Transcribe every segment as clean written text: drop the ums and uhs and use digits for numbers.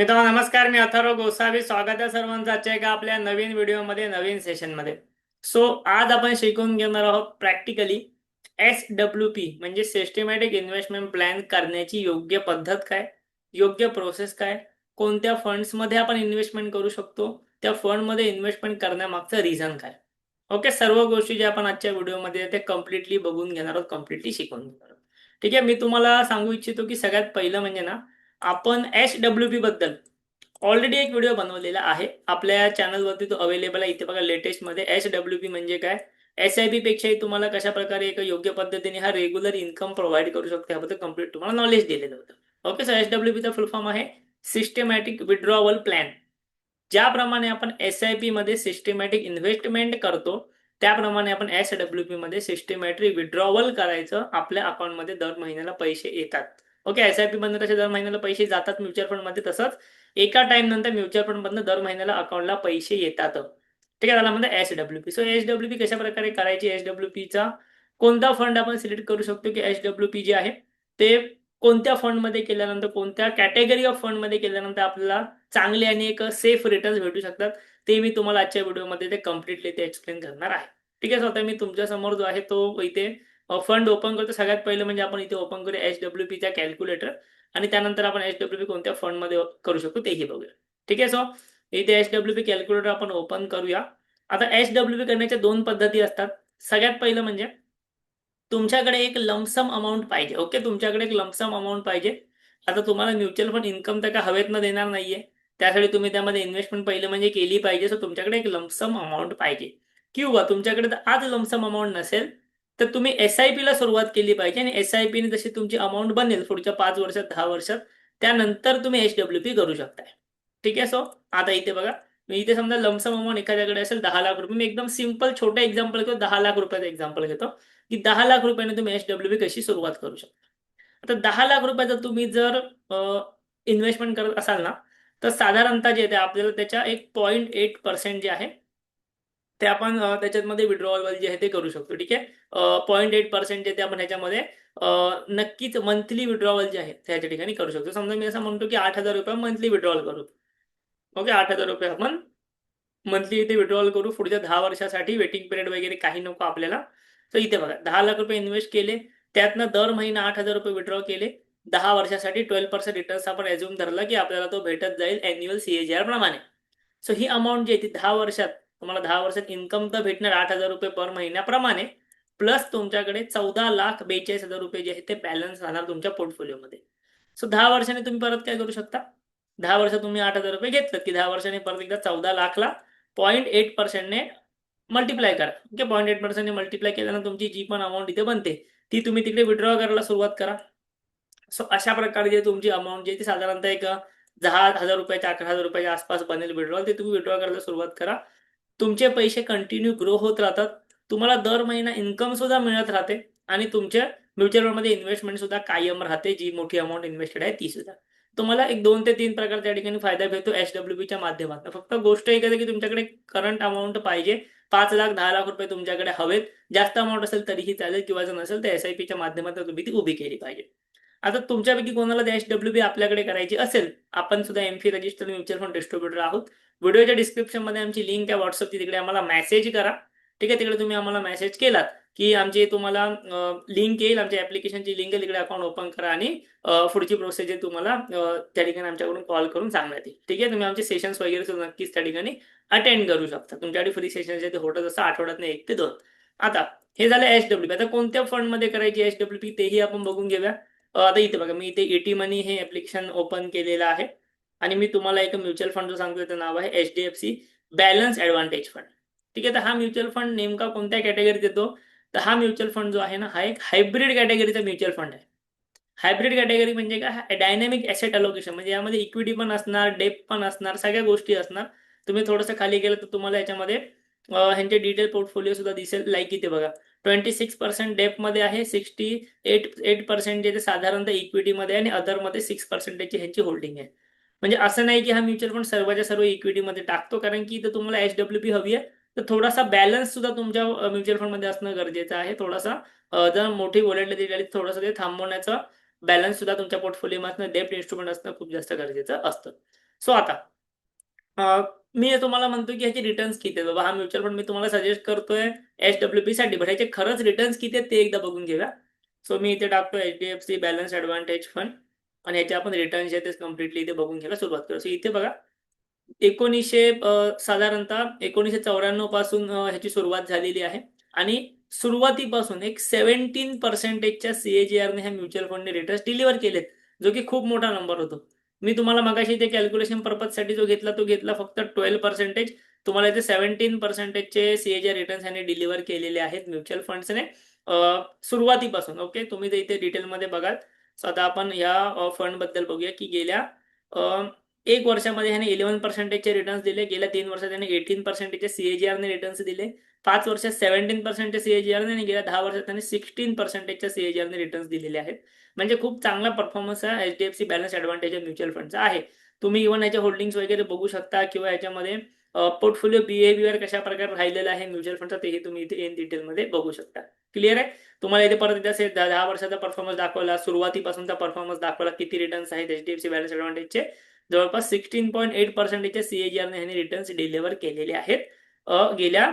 मित्रांनो नमस्कार. मी अथर्व गोसावी. स्वागत आहे सर्वांचं आजच्या एका आपल्या नवीन व्हिडिओमध्ये, नवीन सेशनमध्ये. आज आपण शिकून घेणार आहोत प्रॅक्टिकली SWP म्हणजे सिस्टमॅटिक इन्व्हेस्टमेंट प्लॅन करण्याची योग्य पद्धत काय, योग्य प्रोसेस काय, कोणत्या फंड्समध्ये आपण इन्व्हेस्टमेंट करू शकतो, त्या फंडमध्ये इन्व्हेस्टमेंट करण्यामागचं रिझन काय. ओके, सर्व गोष्टी ज्या आपण आजच्या व्हिडिओमध्ये ते कम्प्लिटली बघून घेणार आहोत, कम्प्लिटली शिकून घेणार आहोत. ठीक आहे, मी तुम्हाला सांगू इच्छितो की सगळ्यात पहिलं म्हणजे ना, आपण SWP बद्दल ऑलरेडी एक व्हिडिओ बनवलेला आहे आपल्या चॅनलवरती, तो अवेलेबल आहे. इथे बघा लेटेस्टमध्ये SWP म्हणजे काय, SIP पेक्षाही तुम्हाला कशा प्रकारे एक योग्य पद्धतीने हा रेग्युलर इन्कम प्रोव्हाइड करू शकतो याबद्दल कम्प्लीट तुम्हाला नॉलेज दिलेलं होतं. ओके, सो SWP फुल फॉर्म आहे सिस्टमॅटिक विड्रॉवल प्लॅन. ज्याप्रमाणे आपण SIP मध्ये सिस्टमॅटिक इन्व्हेस्टमेंट करतो, त्याप्रमाणे आपण SWP मध्ये सिस्टमॅटिक विड्रॉवल करायचं. आपल्या अकाउंटमध्ये दर महिन्याला पैसे येतात. ओके, SIP मधून कसे दर महिन्याला पैसे जातात म्युच्युअल फंड मध्ये, तसंच एका टाइम नंतर म्युच्युअल फंड मधून दर महिन्याला अकाउंटला पैसे येतात. ठीक आहे, त्याला म्हणतात SWP. सो SWP कशा प्रकारे करायची, SWP चा कोणता फंड आपण सिलेक्ट करू शकतो की SWP जे आहे ते कोणत्या फंडमध्ये केल्यानंतर, कोणत्या कॅटेगरी ऑफ फंडमध्ये केल्यानंतर आपल्याला चांगले आणि एक सेफ रिटर्न्स भेटू शकतात, ते मी तुम्हाला आजच्या व्हिडिओमध्ये ते कम्प्लिटली ते एक्सप्लेन करणार आहे. ठीक आहे, स्वतः मी तुमच्या समोर जो आहे तो इथे फंड ओपन करतो. सगळ्यात पहिलं म्हणजे आपण इथे ओपन करूया SWP चा कॅल्क्युलेटर आणि त्यानंतर आपण SWP कोणत्या फंडमध्ये करू शकतो तेही बघूया. ठीक आहे, सो इथे SWP कॅल्क्युलेटर आपण ओपन करूया. आता SWP करण्याच्या दोन पद्धती असतात. सगळ्यात पहिलं म्हणजे तुमच्याकडे एक लमसम अमाउंट पाहिजे. ओके, तुमच्याकडे एक लमसम अमाउंट पाहिजे. आता तुम्हाला म्युच्युअल फंड इन्कम तर काय हवेतनं देणार नाहीये. त्यासाठी तुम्ही त्यामध्ये इन्व्हेस्टमेंट पहिलं म्हणजे केली पाहिजे. सो तुमच्याकडे एक लमसम अमाउंट पाहिजे. किंवा तुमच्याकडे जर आज लमसम अमाउंट नसेल, तर तुम्ही SIPला सुरुवात केली पाहिजे आणि SIPने जशी तुमची अमाउंट बनेल पुढच्या 5 वर्षात, 10 वर्षात, त्यानंतर तुम्ही SWP करू शकताय. ठीक आहे, सो आता इथे बघा, मी इथे समजा लमसम अमाउंट एखाद्याकडे असेल 10 लाख रुपये. मी एकदम सिंपल छोटं एक्झाम्पल घेतो, 10 लाख रुपयाचं एक्झाम्पल घेतो. की 10 लाख रुपयाने तुम्ही SWP कशी सुरुवात करू शकता. आता 10 लाख रुपयाचं तुम्ही जर इन्व्हेस्टमेंट करत असाल ना, तर साधारणतः जे आहे ते आपल्याला त्याच्या एक 0.8% जे आहे ते आपण त्याच्यामध्ये विड्रॉवल जे आहे ते करू शकतो. ठीक आहे, 0.8% जे ते आपण ह्याच्यामध्ये नक्कीच मंथली विड्रॉवल जे आहे त्याच्या ठिकाणी करू शकतो. समजा मी असं म्हणतो की ₹8,000 मंथली विड्रॉवल करू. ओके, ₹8,000 आपण मंथली इथे विड्रॉवल करू पुढच्या 10 वर्षासाठी. वेटिंग पिरियड वगैरे काही नको आपल्याला. तर इथे बघा, 10 लाख रुपये इन्व्हेस्ट केले, त्यातनं दर महिना ₹8,000 विड्रॉ केले. 10 वर्षासाठी 12% रिटर्न्स आपण ॲझ्युम धरला की आपल्याला तो भेटत जाईल अॅन्युअल CAGR प्रमाणे. सो ही अमाउंट जी आहे ती 10 वर्षात तुम्हाला 10 वर्षात इन्कम तर भेटणार ₹8,000 पर महिन्याप्रमाणे, प्लस तुमच्याकडे ₹14,42,000 जे आहे ते बॅलन्स राहणार तुमच्या पोर्टफोलिओमध्ये. सो 10 वर्षांनी तुम्ही परत काय करू शकता, 10 वर्षात तुम्ही ₹8,000 घेतलं की 10 वर्षांनी परत एकदा 14,00,000ला 0.8%ने मल्टिप्लाय करा. ओके, 0.8%ने मल्टिप्लाय केल्यानंतर तुमची जी पण अमाउंट इथे बनते, ती तुम्ही तिकडे विड्रॉ करायला सुरुवात करा. सो अशा प्रकारे जे तुमची अमाउंट जी आहे ती साधारणतः एक ₹10,000 ₹11,000 आसपास बनेल विड्रॉल. ते तुम्ही विड्रॉ करायला सुरुवात करा. तुमचे पैसे कंटिन्यू ग्रो होत राहतात. तुम्हाला दर महिना इन्कम सुद्धा मिळत राहते आणि तुमच्या म्युच्युअल फंडमध्ये इन्व्हेस्टमेंट सुद्धा कायम राहते. जी मोठी अमाउंट इन्व्हेस्टेड आहे ती सुद्धा. तुम्हाला एक 2 ते 3 प्रकार त्या ठिकाणी फायदा भेटतो SWPच्या माध्यमातून. फक्त गोष्ट एक आहे की तुमच्याकडे करंट अमाउंट पाहिजे. 5 लाख, 10 लाख रुपये तुमच्याकडे हवेत. जास्त अमाउंट असेल तरीही चालेल किंवा जर नसेल तर SIPच्या माध्यमातून तुम्ही ती उभी केली पाहिजे. आता तुमच्यापैकी कोणाला ते SWP आपल्याकडे करायची असेल, आपण सुद्धा M-fee registered mutual fund distributor आहोत. व्हिडिओच्या डिस्क्रिप्शनमध्ये आमची लिंक आहे WhatsAppची, तिकडे आम्हाला मेसेज करा. ठीक आहे, तिकडे तुम्ही आम्हाला मेसेज केलात की आमची तुम्हाला लिंक येईल, आमच्या ॲप्लिकेशनची लिंक आहे, तिकडे अकाउंट ओपन करा आणि पुढची प्रोसेस तुम्हाला त्या ठिकाणी आमच्याकडून कॉल करून सांगण्यात येईल. ठीक आहे, तुम्ही आमचे सेशन्स वगैरे सुद्धा नक्कीच त्या ठिकाणी अटेंड करू शकता. तुमच्याकडे फ्री सेशन्स जे ते होतच असतं आठवड्यातनं 1 ते 2. आता हे झालं SWP. आता कोणत्या फंडमध्ये करायची SWP तेही आपण बघून घेऊया. आता इथे बघा, मी इथे एटी मनी हे ॲप्लिकेशन ओपन केलेलं आहे आणि मी तुम्हाला एक म्युच्युअल फंड जो सांगतो त्याचं नाव आहे HDFC बॅलन्स ॲडव्हांटेज फंड. ठीक आहे, तर हा म्युच्युअल फंड नेमका कोणत्या कॅटेगरीत येतो, तर हा म्युच्युअल फंड जो आहे ना, हा एक हायब्रिड कॅटेगरीचा म्युच्युअल फंड आहे. हायब्रिड कॅटेगरी म्हणजे काय, डायनॅमिक ॲसेट अलोकेशन, म्हणजे यामध्ये इक्विटी पण असणार, डेप पण असणार, सगळ्या गोष्टी असणार. तुम्ही थोडंसं खाली गेलं तर तुम्हाला याच्यामध्ये ह्यांचे डिटेल पोर्टफोलिओ सुद्धा दिसेल. लाईक इथे बघा, 26% डेपमध्ये आहे, 68% जे ते साधारणतः इक्विटीमध्ये आणि अदरमध्ये 6% ची ह्यांची होल्डिंग आहे. म्हणजे असं नाही की हा म्युच्युअल फंड सर्वच्या सर्व इक्विटीमध्ये टाकतो, कारण की इथं तुम्हाला SWP हवी आहे, तर थोडासा बॅलन्स सुद्धा तुमच्या म्युच्युअल फंडमध्ये असणं गरजेचं आहे. थोडासा जर मोठी व्हॉलॅटिलिटी आली थोडंसं ते थांबवण्याचं बॅलन्स सुद्धा तुमच्या पोर्टफोलिओमध्ये डेब्ट इन्स्ट्रुमेंट असणं खूप जास्त गरजेचं असतं. सो आता मी तुम्हाला म्हणतो की ह्याचे रिटर्न्स किती आहेत बाबा. हा म्युच्युअल फंड मी तुम्हाला सजेस्ट करतोय HWP साठी, बट ह्याचे खरंच रिटर्न्स किती आहेत ते एकदा बघून घेऊया. सो मी इथे टाकतो HDFC बॅलन्स ॲडव्हान्टेज फंड आणि ह्याचे आपण रिटर्न्स आहेत ते कम्प्लिटली इथे बघून घ्यायला सुरुवात करू. सो इथे बघा 1900 साधारणतः 1994 पासून ह्याची सुरुवात झालेली आहे आणि सुरुवातीपासून एक 17% CAGR ह्या म्युच्युअल फंडने रिटर्न्स डिलिव्हर केलेत, जो की खूप मोठा नंबर होतो. मी तुम्हाला मगाशी ते कॅल्क्युलेशन पर्पजसाठी जो घेतला तो घेतला फक्त 12%. तुम्हाला इथे 17%चे CAGR रिटर्न्स ह्याने डिलिव्हर केलेले आहेत म्युच्युअल फंड्सने सुरुवातीपासून. ओके, तुम्ही ते इथे डिटेलमध्ये बघाल. सो आता आपण या फंडबद्दल बघूया की गेल्या 1 वर्षामध्ये ह्याने 11%चे रिटर्न्स दिले, गेल्या 3 वर्षात त्याने 18%चे CAGRने रिटर्न्स दिले, 5 वर्षात 17%चे CAGRने आणि गेल्या 10 वर्षात त्याने 16%च्या CAGRने रिटर्न्स दिलेले आहेत. म्हणजे खूप चांगला परफॉर्मन्स हा HDFC बॅलन्स ॲडव्हान्टेज म्युच्युअल फंडचा आहे. तुम्ही इव्हन याचे होल्डिंग्स वगैरे बघू शकता किंवा याच्यामध्ये पोर्टफोलिओ बिहेवियर कशा प्रकारे राहिलेला आहे म्युच्युअल फंडचा तेही तुम्ही इथे इन डिटेलमध्ये बघू शकता. क्लिअर आहे. तुम्हाला इथे परत इथे 10 वर्षाचा परफॉर्मन्स दाखवला, सुरुवातीपासूनचा परफॉर्मन्स दाखवला, किती रिटर्न्स आहेत HDFC बॅलन्स ॲडव्हान्टेजचे. जवळपास 16.8%च्या CAGRने ह्याने रिटर्न्स डिलिव्हर केलेले आहेत गेल्या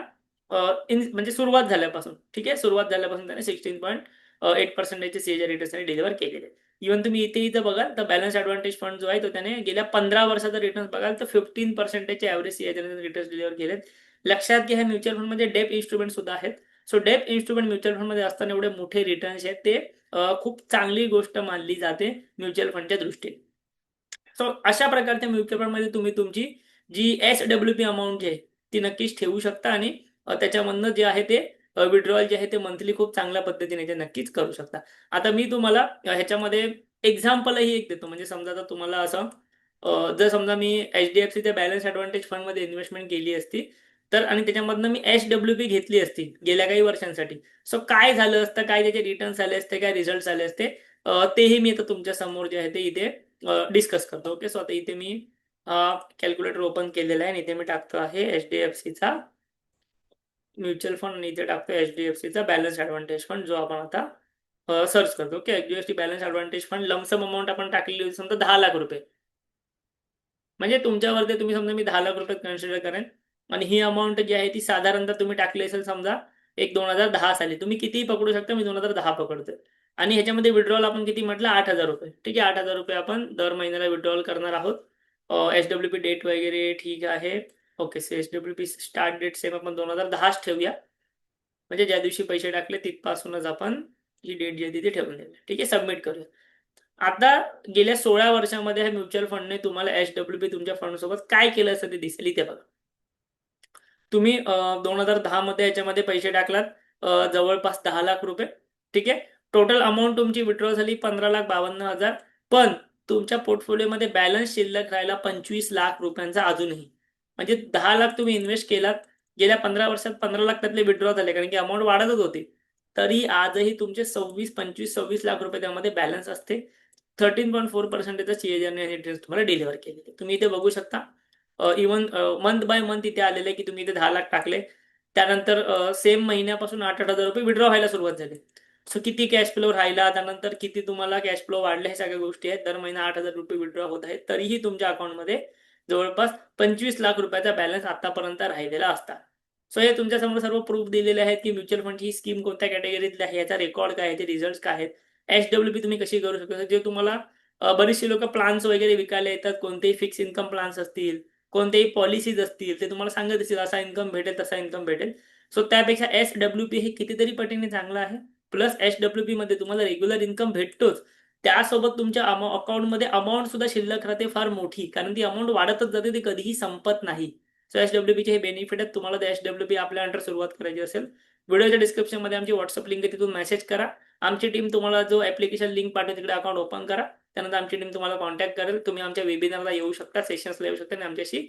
म्हणजे सुरुवात झाल्यापासून. ठीक आहे, सुरुवात झाल्यापासून त्याने 16.8%चे CAGR रिटर्न्स डिलिव्हर केलेले आहेत. इव्हन तुम्ही इथे बघाल तर बॅलन्स ॲडव्हान्टेज फंड जो आहे तो त्याने गेल्या 15 वर्षाचा रिटर्न्स बघाल तर 15%चे ॲव्हरेज CAGR रिटर्न्स डिलिव्हर केलेत. लक्षात घ्या, ह्या म्युच्युअल फंडमध्ये डेप इन्स्ट्रुमेंट सुद्धा आहेत. सो डेप इन्स्ट्रुमेंट म्युच्युअल फंडमध्ये असताना एवढे मोठे रिटर्न्स आहेत ते खूप चांगली गोष्ट मानली जाते म्युच्युअल फंडच्या दृष्टीने. सो अशा प्रकारच्या म्युच्युअल फंडमध्ये तुम्ही तुमची जी SWP अमाऊंट जी आहे ती नक्कीच ठेवू शकता आणि त्याच्यामधनं जे आहे ते विड्रॉल जे आहे ते मंथली खूप चांगल्या पद्धतीने ते नक्कीच करू शकता. आता मी तुम्हाला ह्याच्यामध्ये एक्झाम्पलही एक देतो. म्हणजे समजा आता तुम्हाला असं जर समजा मी HDFCच्या बॅलन्स ॲडव्हान्टेज फंडमध्ये इन्व्हेस्टमेंट केली असती तर आणि त्याच्यामधनं मी SWP घेतली असती गेल्या काही वर्षांसाठी. सो काय झालं असतं, काय त्याचे रिटर्न्स आले असते, काय रिझल्ट्स आले असते, तेही मी आता तुमच्या समोर जे आहे ते इथे डिस्कस करतो. ओके, सो आता इथे मी कॅल्क्युलेटर ओपन केलेला आहे आणि इथे मी टाकतो आहे HDFCचा म्युच्युअल फंड आणि इथे टाकतो HDFCचा बॅलन्स ॲडव्हान्टेज फंड जो आपण आता सर्च करतो. Okay, HDFC balance advantage fund lump sum amount आपण टाकलेली होती समजा 10 लाख रुपये. म्हणजे तुमच्यावरती तुम्ही समजा मी 10 लाख रुपये कन्सिडर करेन आणि ही अमाऊंट जी आहे ती साधारणतः तुम्ही टाकली असेल समजा एक 2010 साली. तुम्ही कितीही पकडू शकता, मी 2010 पकडतोय. आणि ह्याच्यामध्ये विड्रॉल आपण किती म्हटलं 8,000 रुपये. ठीक आहे, 8,000 रुपये आपण दर महिन्याला विड्रॉल करणार आहोत. SWP डेट वगैरे ठीक आहे. Okay, SWP start date same आपण 2010च ठेवूया. म्हणजे ज्या दिवशी पैसे टाकले तिथपासूनच आपण ही डेट जी आहे ती ठेवून देऊया. ठीक आहे, सबमिट करूया. आता गेल्या 16 वर्षामध्ये ह्या म्युच्युअल फंडने तुम्हाला HWP तुमच्या फंडसोबत काय केलं असं ते दिसेल इथे बघा. तुम्ही 2010 मध्ये याच्यामध्ये पैसे टाकलात जवळपास 10 लाख रुपये. ठीक आहे, टोटल अमाऊंट तुमची विड्रॉ झाली 15,52,000. पण तुमच्या पोर्टफोलिओमध्ये बॅलन्स शिल्लक राहिला 25 लाख रुपयांचा अजूनही. म्हणजे 10 लाख तुम्ही इन्व्हेस्ट केलात, गेल्या 15 वर्षात 15 लाख त्यातले विड्रॉ झाले कारण की अमाऊंट वाढतच होती. तरी आजही तुमचे 26 लाख रुपये त्यामध्ये बॅलन्स असते. 13.4%चा CAGR रिटर्न्स तुम्हाला डिलिव्हर केलेले तुम्ही इथे बघू शकता. इव्हन मंथ बाय मंथ इथे आलेले की तुम्ही इथे 10 लाख टाकले, त्यानंतर सेम महिन्यापासून 8,000 रुपये विड्रॉ व्हायला सुरुवात झाली. सो किती कॅश फ्लो राहिला, त्यानंतर किती तुम्हाला कॅश फ्लो वाढले, हे सगळ्या गोष्टी आहेत. दर महिना 8,000 रुपये विड्रॉ होत आहेत, तरीही तुमच्या अकाउंटमध्ये जवळपास 25 लाख रुपयाचा बॅलन्स आतापर्यंत राहिलेला असता. सो हे तुमच्यासमोर सर्व प्रूफ दिलेले आहेत की म्युच्युअल फंडची ही स्कीम कोणत्या कॅटेगरीतली आहे, याचा रेकॉर्ड काय आहे, ते रिझल्ट काय आहेत, HWP तुम्ही कशी करू शकता. जे तुम्हाला बरीचशी लोक प्लान्स वगैरे विकायला येतात, कोणतेही फिक्स इन्कम प्लान्स असतील, कोणतेही पॉलिसीज असतील, ते तुम्हाला सांगत असतील असा इन्कम भेटेल तसा इन्कम भेटेल. सो त्यापेक्षा SWP हे कितीतरी पटीने चांगलं आहे. प्लस HWP मध्ये तुम्हाला रेग्युलर इन्कम भेटतोच, त्यासोबत तुमच्या अकाउंटमध्ये अमाऊंट सुद्धा शिल्लक राहते फार मोठी, कारण ती अमाऊंट वाढतच जाते, ती कधीही संपत नाही. सो HWPचे हे बेनिफिट आहेत. तुम्हाला ते HWP आपल्या अंडर सुरुवात करायची असेल, व्हिडिओच्या डिस्क्रिप्शनमध्ये आमची व्हॉट्सअप लिंक आहे, तिथून मेसेज करा. आमची टीम तुम्हाला जो ॲप्लिकेशन लिंक पाठवते तिकडे अकाउंट ओपन करा. त्यानंतर आमची टीम तुम्हाला कॉन्टॅक्ट करेल. तुम्ही आमच्या वेबिनारला येऊ शकता, सेशन्सला येऊ शकता आणि आमच्याशी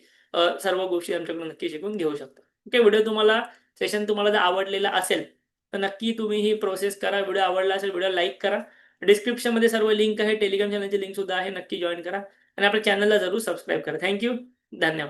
सर्व गोष्टी आमच्याकडून नक्की शिकून घेऊ शकता. ओके, व्हिडिओ तुम्हाला सेशन तुम्हाला जर आवडलेला असेल तर नक्की तुम्ही ही प्रोसेस करा. व्हिडिओ आवडला असेल व्हिडिओ लाईक करा. डिस्क्रिप्शनमध्ये सर्व लिंक आहे, टेलिग्राम चॅनलची लिंक सुद्धा आहे, नक्की जॉईन करा आणि आपल्या चॅनलला जरूर सबस्क्राईब करा. थँक्यू, धन्यवाद.